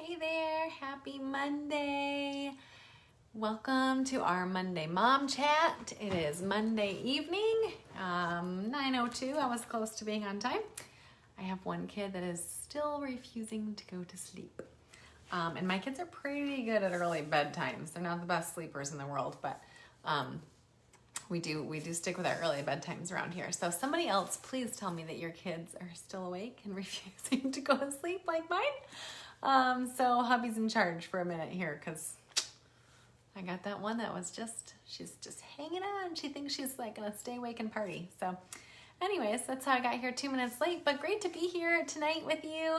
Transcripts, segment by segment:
Hey there, happy Monday. Welcome to our Monday Mom Chat. It is Monday evening, 9:02. I was close to being on time. I have one kid that is still refusing to go to sleep. And my kids are pretty good at early bedtimes. They're not the best sleepers in the world, but we do stick with our early bedtimes around here. So somebody else, please tell me that your kids are still awake and refusing to go to sleep like mine. So hubby's in charge for a minute here because I got that one that was she's just hanging on. She thinks she's like gonna stay awake and party. So anyways, that's how I got here 2 minutes late, but great to be here tonight with you.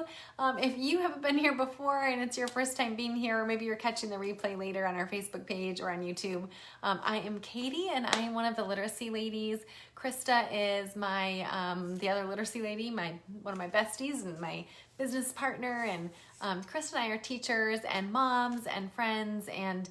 If you haven't been here before and it's your first time being here, or maybe you're catching the replay later on our Facebook page or on YouTube, I am Katie and I am one of the literacy ladies. Krista is my the other literacy lady, one of my besties and my business partner, and Krista and I are teachers and moms and friends, and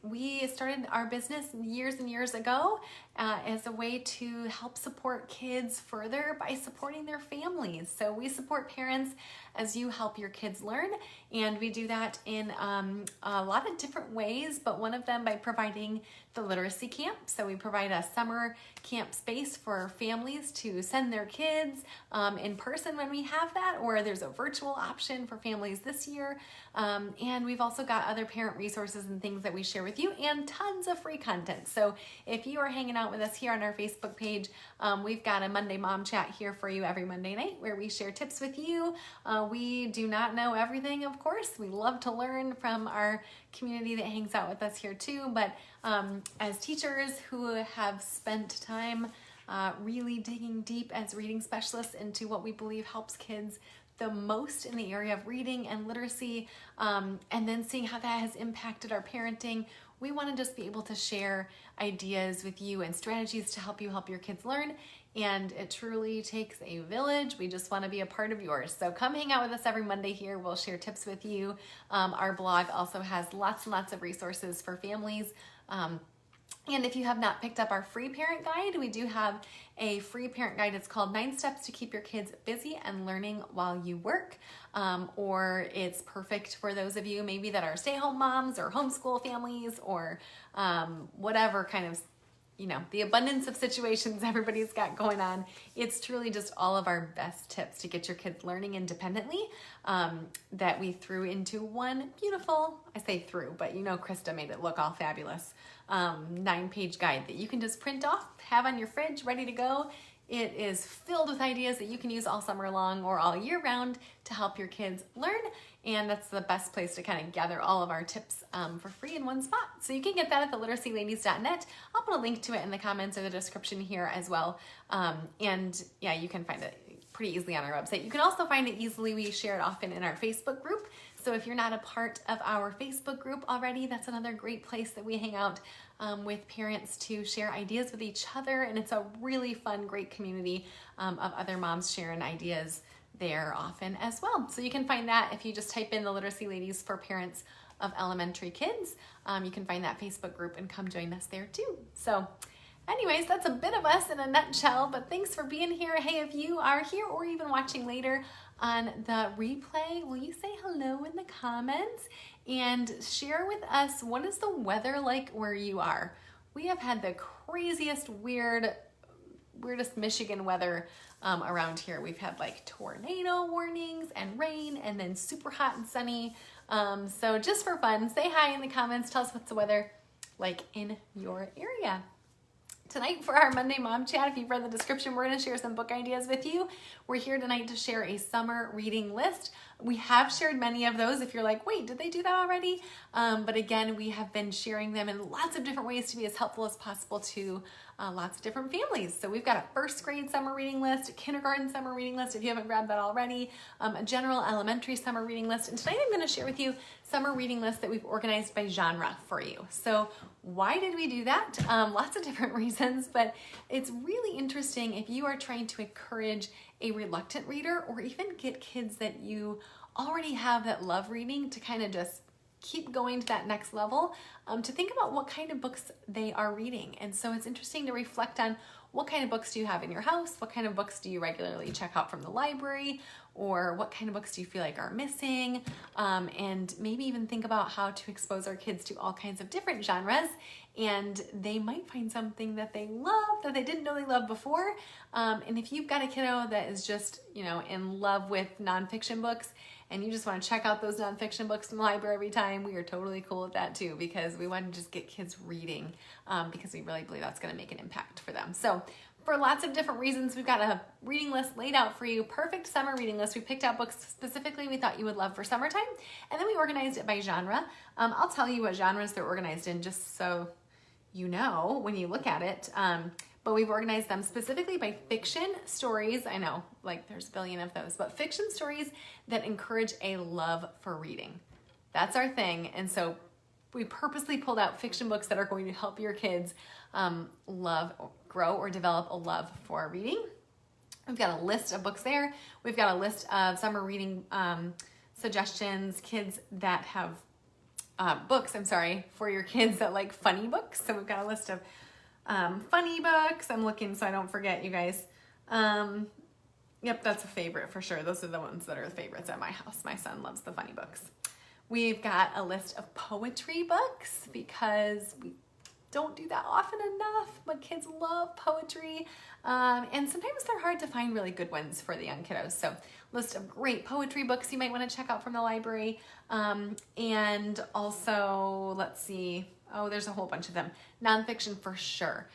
we started our business years and years ago as a way to help support kids further by supporting their families. So we support parents as you help your kids learn, and we do that in a lot of different ways, but one of them by providing the literacy camp. So we provide a summer camp space for families to send their kids in person when we have that, or there's a virtual option for families this year. And we've also got other parent resources and things that we share with you, and tons of free content. So if you are hanging out with us here on our Facebook page, we've got a Monday Mom Chat here for you every Monday night where we share tips with you. We do not know everything, of course. We love to learn from our community that hangs out with us here too, but as teachers who have spent time really digging deep as reading specialists into what we believe helps kids the most in the area of reading and literacy, and then seeing how that has impacted our parenting, we want to just be able to share ideas with you and strategies to help you help your kids learn. And it truly takes a village. We just want to be a part of yours. So come hang out with us every Monday here. We'll share tips with you. Our blog also has lots and lots of resources for families. And if you have not picked up our free parent guide, we do have a free parent guide. It's called 9 Steps to Keep Your Kids Busy and Learning While You Work. Or it's perfect for those of you maybe that are stay-at-home moms or homeschool families, or whatever kind of, the abundance of situations everybody's got going on. It's truly just all of our best tips to get your kids learning independently that we threw into one beautiful, I say threw, but Krista made it look all fabulous, 9-page guide that you can just print off, have on your fridge, ready to go. It is filled with ideas that you can use all summer long or all year round to help your kids learn. And that's the best place to kind of gather all of our tips for free in one spot. So you can get that at theliteracyladies.net. I'll put a link to it in the comments or the description here as well. And yeah, you can find it pretty easily on our website. You can also find it easily. We share it often in our Facebook group. So if you're not a part of our Facebook group already, that's another great place that we hang out with parents to share ideas with each other. And it's a really fun, great community of other moms sharing ideas there often as well. So you can find that if you just type in the Literacy Ladies for Parents of Elementary Kids. You can find that Facebook group and come join us there too. So anyways, that's a bit of us in a nutshell, but thanks for being here. Hey, if you are here or even watching later on the replay, will you say hello in the comments and share with us, what is the weather like where you are? We have had the craziest, weirdest Michigan weather around here. We've had like tornado warnings and rain, and then super hot and sunny. So just for fun, say hi in the comments. Tell us what's the weather like in your area. Tonight for our Monday Mom Chat, if you've read the description, we're going to share some book ideas with you. We're here tonight to share a summer reading list. We have shared many of those if you're like, wait, did they do that already? But again, we have been sharing them in lots of different ways to be as helpful as possible to lots of different families. So we've got a first grade summer reading list, a kindergarten summer reading list if you haven't grabbed that already, a general elementary summer reading list. And tonight I'm going to share with you summer reading lists that we've organized by genre for you. So why did we do that? Lots of different reasons, but it's really interesting if you are trying to encourage a reluctant reader, or even get kids that you already have that love reading to kind of just keep going to that next level, to think about what kind of books they are reading. And so it's interesting to reflect on what kind of books do you have in your house? What kind of books do you regularly check out from the library? Or what kind of books do you feel like are missing? And maybe even think about how to expose our kids to all kinds of different genres, and they might find something that they love that they didn't know they loved before. And if you've got a kiddo that is just, in love with nonfiction books, and you just want to check out those nonfiction books in the library every time, we are totally cool with that too, because we want to just get kids reading, because we really believe that's going to make an impact for them. So for lots of different reasons, we've got a reading list laid out for you. Perfect summer reading list. We picked out books specifically we thought you would love for summertime, and then we organized it by genre. I'll tell you what genres they're organized in just so you know when you look at it. But we've organized them specifically by fiction stories. I know, like there's a billion of those, but fiction stories that encourage a love for reading. That's our thing. And so we purposely pulled out fiction books that are going to help your kids grow or develop a love for reading. We've got a list of books there. We've got a list of summer reading suggestions, kids that have books, for your kids that like funny books. So we've got a list of funny books. I'm looking so I don't forget, you guys. Yep, that's a favorite for sure. Those are the ones that are the favorites at my house. My son loves the funny books. We've got a list of poetry books because we don't do that often enough, but kids love poetry. And sometimes they're hard to find really good ones for the young kiddos. So list of great poetry books you might want to check out from the library. And also, let's see, there's a whole bunch of them. Nonfiction for sure.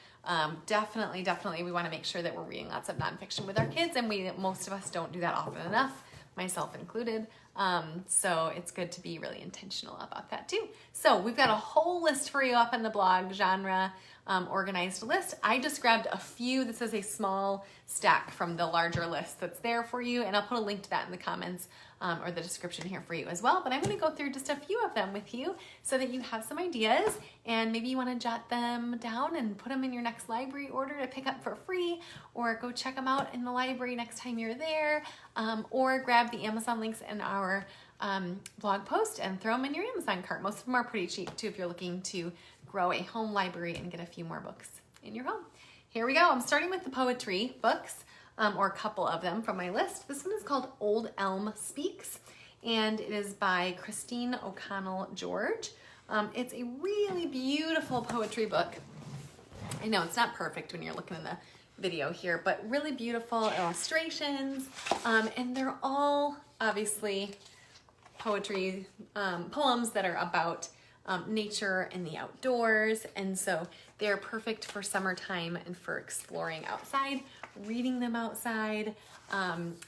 Definitely, we want to make sure that we're reading lots of nonfiction with our kids, and most of us don't do that often enough, myself included. So it's good to be really intentional about that too. So we've got a whole list for you up on the blog, genre organized list. I just grabbed a few. This is a small stack from the larger list that's there for you, and I'll put a link to that in the comments or the description here for you as well. But I'm going to go through just a few of them with you so that you have some ideas, and maybe you want to jot them down and put them in your next library order to pick up for free, or go check them out in the library next time you're there, or grab the Amazon links in our blog post and throw them in your Amazon cart. Most of them are pretty cheap too if you're looking to grow a home library and get a few more books in your home. Here we go. I'm starting with the poetry books, or a couple of them from my list. This one is called Old Elm Speaks, and it is by Christine O'Connell George. It's a really beautiful poetry book. I know it's not perfect when you're looking in the video here, but really beautiful illustrations, and they're all obviously poetry poems that are about nature and the outdoors, and so they're perfect for summertime and for exploring outside, reading them outside,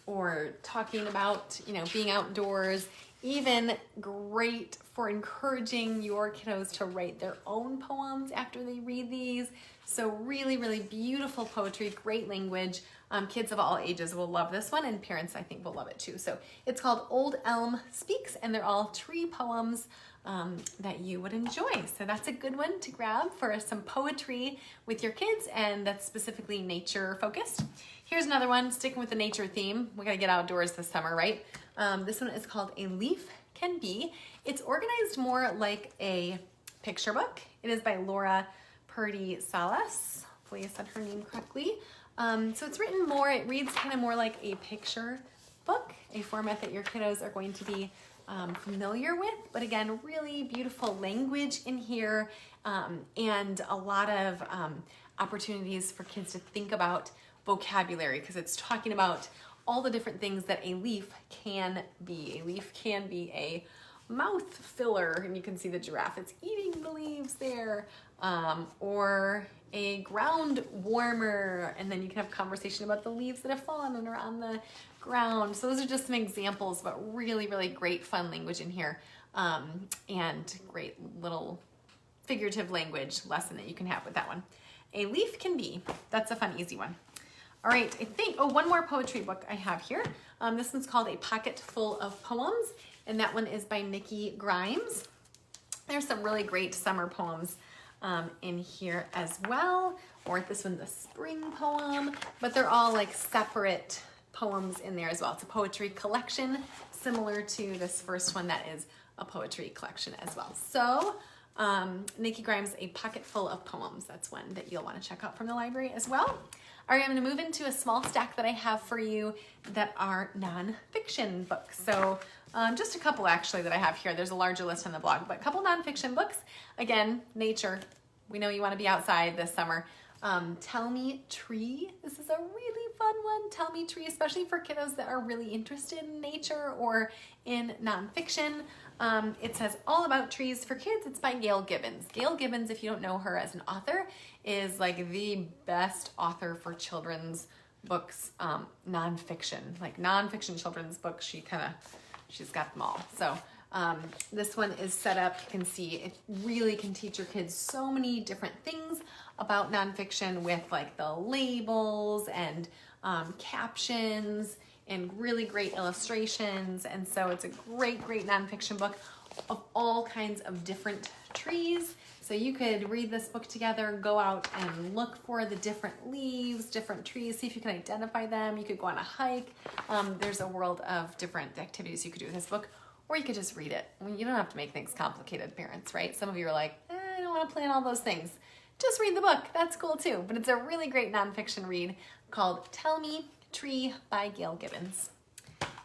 or talking about being outdoors. Even great for encouraging your kiddos to write their own poems after they read these. So really beautiful poetry, great language. Kids of all ages will love this one, and parents I think will love it too. So it's called Old Elm Speaks, and they're all tree poems that you would enjoy. So that's a good one to grab for some poetry with your kids, and that's specifically nature focused. Here's another one, sticking with the nature theme. We gotta get outdoors this summer, right? This one is called A Leaf Can Be. It's organized more like a picture book. It is by Laura Purdy Salas. Hopefully I said her name correctly. So it's written more, it reads kind of more like a picture book, a format that your kiddos are going to be familiar with, but again, really beautiful language in here, and a lot of opportunities for kids to think about vocabulary, because it's talking about all the different things that a leaf can be. A leaf can be a mouth filler, and you can see the giraffe, it's eating the leaves there, or a ground warmer, and then you can have conversation about the leaves that have fallen and are on the ground. So those are just some examples, but really great fun language in here, and great little figurative language lesson that you can have with that one. A Leaf Can Be, that's a fun, easy one. All right, I think, one more poetry book I have here. This one's called A Pocket Full of Poems, and that one is by Nikki Grimes. There's some really great summer poems in here as well, or this one's a spring poem, but they're all like separate poems in there as well. It's a poetry collection, similar to this first one that is a poetry collection as well. So Nikki Grimes' A Pocket Full of Poems. That's one that you'll want to check out from the library as well. All right, I'm going to move into a small stack that I have for you that are nonfiction books. So just a couple actually that I have here. There's a larger list on the blog, but a couple nonfiction books. Again, nature. We know you want to be outside this summer. Tell Me Tree. This is a really fun one. Tell Me Tree, especially for kiddos that are really interested in nature or in nonfiction. It says all about trees for kids. It's by Gail Gibbons. Gail Gibbons, if you don't know her as an author, is like the best author for children's books, nonfiction, like nonfiction children's books. She's got them all. So this one is set up, you can see it really can teach your kids so many different things about nonfiction with like the labels and captions and really great illustrations. And so it's a great nonfiction book of all kinds of different trees. So you could read this book together, go out and look for the different leaves, different trees, see if you can identify them. You could go on a hike. There's a world of different activities you could do with this book, or you could just read it. I mean, you don't have to make things complicated, parents, right? Some of you are like, I don't want to plan all those things. Just read the book. That's cool too. But it's a really great nonfiction read called Tell Me Tree by Gail Gibbons.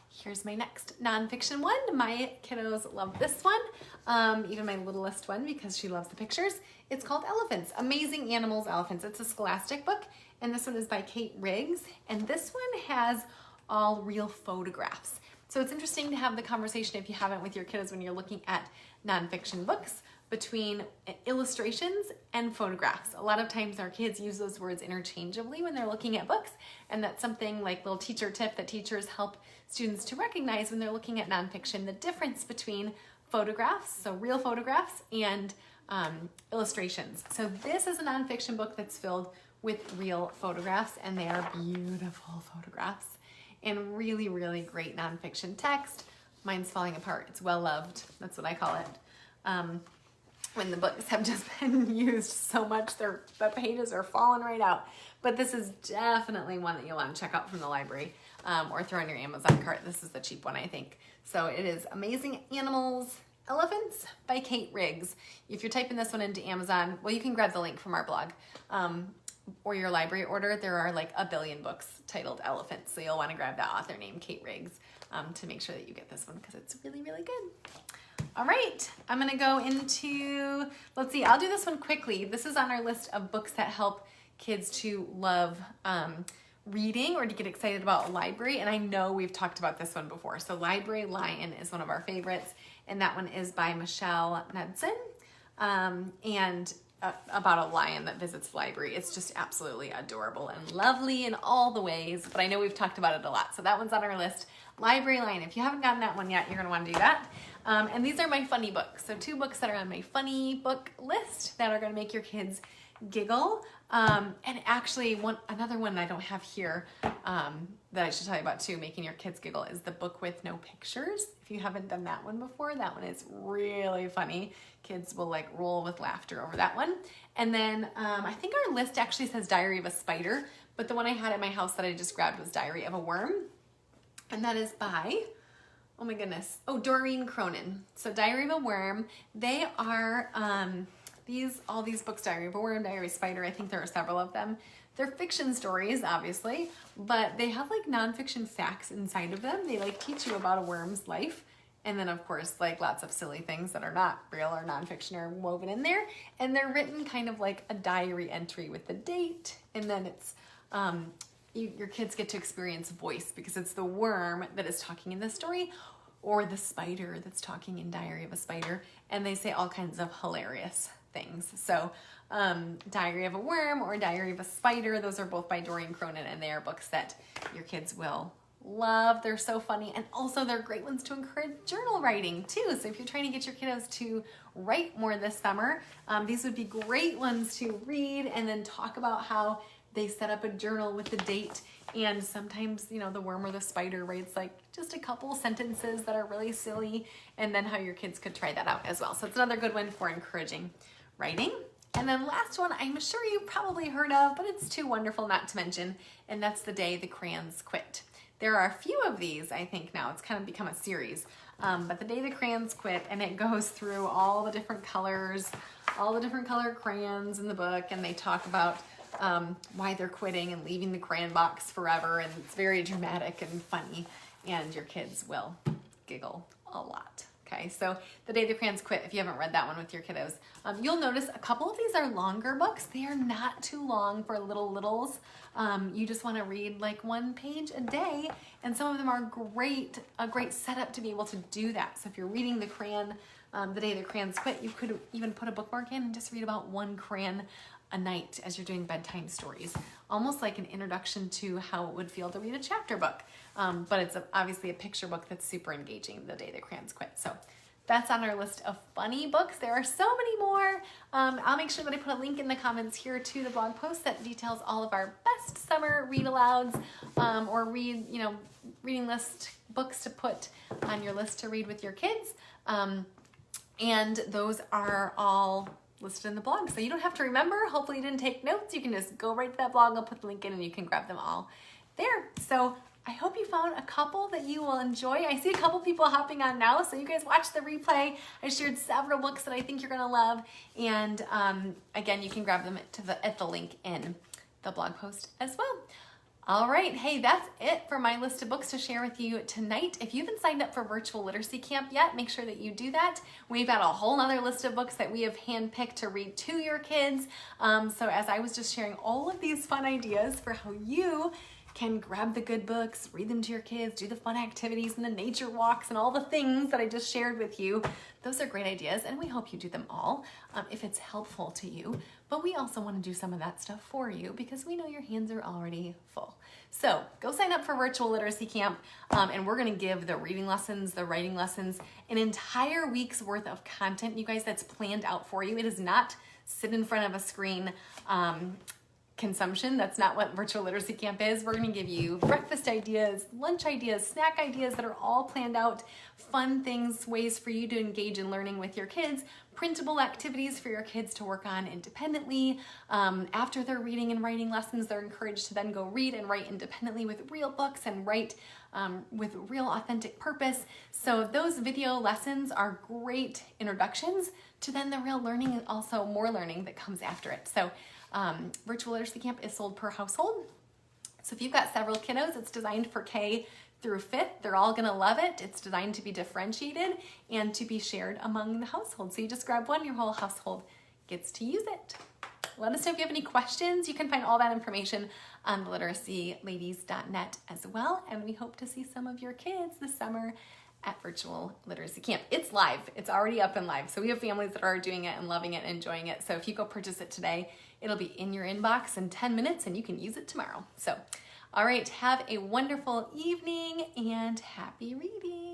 Here's my next nonfiction one. My kiddos love this one, even my littlest one, because she loves the pictures. It's called Elephants, Amazing Animals, Elephants. It's a Scholastic book, and this one is by Kate Riggs, and this one has all real photographs. So it's interesting to have the conversation, if you haven't, with your kiddos when you're looking at nonfiction books, between illustrations and photographs. A lot of times our kids use those words interchangeably when they're looking at books, and that's something like little teacher tip that teachers help students to recognize when they're looking at nonfiction, the difference between photographs, so real photographs, and illustrations. So this is a nonfiction book that's filled with real photographs, and they are beautiful photographs and really great nonfiction text. Mine's falling apart. It's well loved. That's what I call it. When the books have just been used so much, the pages are falling right out. But this is definitely one that you'll want to check out from the library, or throw in your Amazon cart. This is the cheap one, I think. So it is Amazing Animals, Elephants by Kate Riggs. If you're typing this one into Amazon, well, you can grab the link from our blog, or your library order. There are like a billion books titled Elephants, so you'll want to grab that author named Kate Riggs to make sure that you get this one, because it's really good. All right, I'm gonna go into, let's see, I'll do this one quickly. This is on our list of books that help kids to love reading or to get excited about library, and I know we've talked about this one before. So Library Lion is one of our favorites, and that one is by Michelle Knudsen, and about a lion that visits the library. It's just absolutely adorable and lovely in all the ways, but I know we've talked about it a lot, so that one's on our list. Library Lion, if you haven't gotten that one yet, you're gonna wanna do that. And these are my funny books. So 2 books that are on my funny book list that are gonna make your kids giggle. And actually another one I don't have here that I should tell you about too, making your kids giggle, is the book with no pictures. If you haven't done that one before, that one is really funny. Kids will like roll with laughter over that one. And then I think our list actually says Diary of a Spider, but the one I had at my house that I just grabbed was Diary of a Worm. And that is by, oh my goodness, Doreen Cronin. So Diary of a Worm, they are, all these books, Diary of a Worm, Diary of a Spider, I think there are several of them. They're fiction stories, obviously, but they have like nonfiction facts inside of them. They like teach you about a worm's life. And then of course, like lots of silly things that are not real or nonfiction are woven in there. And they're written kind of like a diary entry with the date. And then it's, your kids get to experience voice, because it's the worm that is talking in the story, or the spider that's talking in Diary of a Spider, and they say all kinds of hilarious things. So Diary of a Worm or Diary of a Spider, those are both by Doreen Cronin, and they are books that your kids will love. They're so funny, and also they're great ones to encourage journal writing too. So if you're trying to get your kiddos to write more this summer, these would be great ones to read and then talk about how they set up a journal with the date, and sometimes, you know, the worm or the spider writes like just a couple sentences that are really silly, and then how your kids could try that out as well. So it's another good one for encouraging writing. And then last one, I'm sure you've probably heard of, but it's too wonderful not to mention, and that's The Day the Crayons Quit. There are a few of these, I think now. It's kind of become a series. But The Day the Crayons Quit, and it goes through all the different colors, all the different color crayons in the book, and they talk about why they're quitting and leaving the crayon box forever, and it's very dramatic and funny, and your kids will giggle a lot. Okay, so The Day the Crayons Quit, if you haven't read that one with your kiddos. You'll notice a couple of these are longer books. They are not too long for littles. You just want to read like 1 page a day, and some of them are a great setup to be able to do that. So if you're reading The Day the Crayons Quit, you could even put a bookmark in and just read about 1 crayon a night as you're doing bedtime stories. Almost like an introduction to how it would feel to read a chapter book. But it's obviously a picture book that's super engaging, The Day the Crayons Quit. So that's on our list of funny books. There are so many more. I'll make sure that I put a link in the comments here to the blog post that details all of our best summer read-alouds or reading list books to put on your list to read with your kids. And those are all listed in the blog. So you don't have to remember. Hopefully you didn't take notes. You can just go right to that blog. I'll put the link in and you can grab them all there. So I hope you found a couple that you will enjoy. I see a couple people hopping on now, so you guys watch the replay. I shared several books that I think you're gonna love. And again, you can grab them at the link in the blog post as well. All right, hey, that's it for my list of books to share with you tonight. If you haven't signed up for Virtual Literacy Camp yet, make sure that you do that. We've got a whole nother list of books that we have handpicked to read to your kids. So as I was just sharing all of these fun ideas for how you can grab the good books, read them to your kids, do the fun activities and the nature walks and all the things that I just shared with you. Those are great ideas, and we hope you do them all if it's helpful to you. But we also want to do some of that stuff for you because we know your hands are already full. So go sign up for Virtual Literacy Camp, and we're going to give the reading lessons, the writing lessons, an entire week's worth of content, you guys, that's planned out for you. It is not sit in front of a screen consumption. That's not what Virtual Literacy Camp is. We're going to give you breakfast ideas, lunch ideas, snack ideas that are all planned out, fun things, ways for you to engage in learning with your kids, printable activities for your kids to work on independently. After their reading and writing lessons, they're encouraged to then go read and write independently with real books and write with real authentic purpose. So those video lessons are great introductions to then the real learning and also more learning that comes after it. So Virtual Literacy Camp is sold per household. So if you've got several kiddos, it's designed for K through 5th. They're all gonna love it. It's designed to be differentiated and to be shared among the household. So you just grab one, your whole household gets to use it. Let us know if you have any questions. You can find all that information on literacyLadies.net as well. And we hope to see some of your kids this summer at Virtual Literacy Camp. It's live. It's already up and live. So we have families that are doing it and loving it and enjoying it. So if you go purchase it today, it'll be in your inbox in 10 minutes and you can use it tomorrow. So, all right, have a wonderful evening and happy reading.